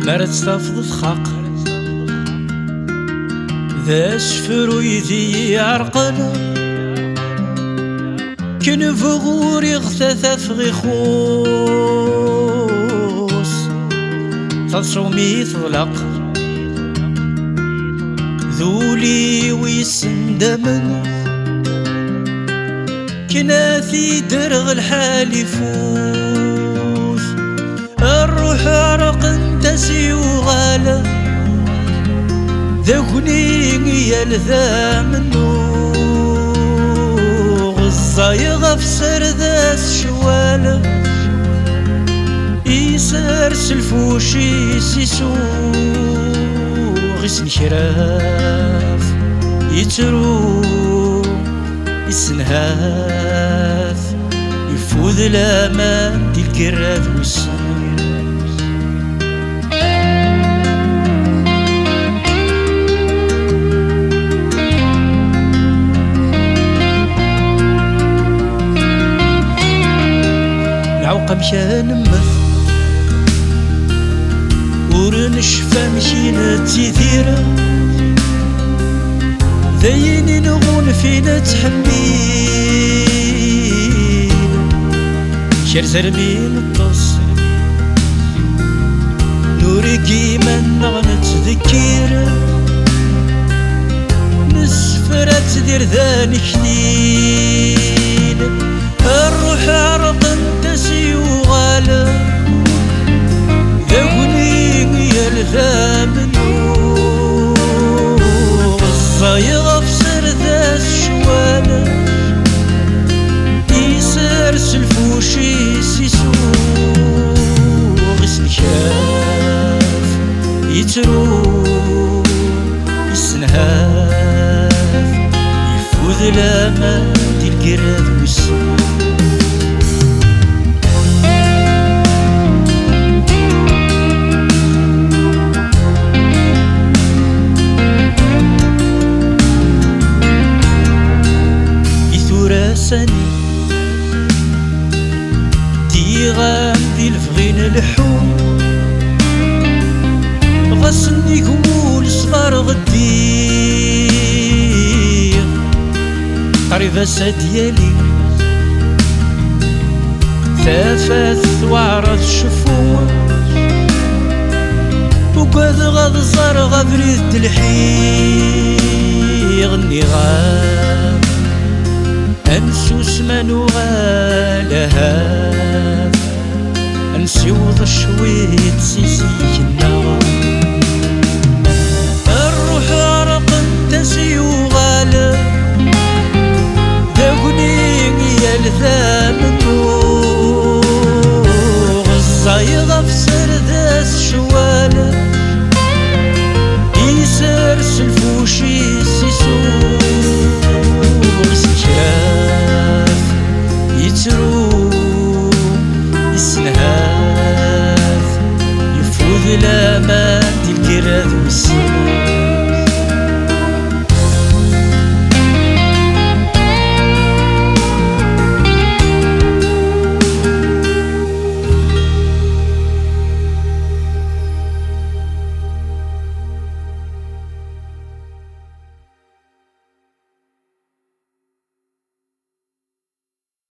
مرت تفض الخاق ذا شفر ويدي يعرقل كن فغور يغتث غيخوص تصومي طلق ذولي ويسندمن كناثي درغ الحال يفوث الروح عرق انتسي وغاله ذاكني يلذا منو غصايغ في سرداس شواله يسرس الفوشي سيسوغ يسن شراف يترو يسنهاث يفوذ الامان دي الكراث والسن العوقة مشان نمث ورنشفى مشينا تيثيرة ذايني نغون فينا تحميل شرزر مين الطص نوري كيما نغنى تذكير نسفرة تدير ذاني كثيل الروح عرق انتسي وغاله ذاكني يلذا منو الصايغ في سرداس شواله يسرس الفوشي سيسوغ يسنشاف يترو يسنهاف يفوذ الامان دي القراد والسن سني تيغام دي الفغين الحوم غسني قول صغار غدير قريبة سديالي ثافث وعرض شفوة وقاذ غاض زار غبريد الحيغ النغام أنسوس منو غالها نسيوض شويت سيسي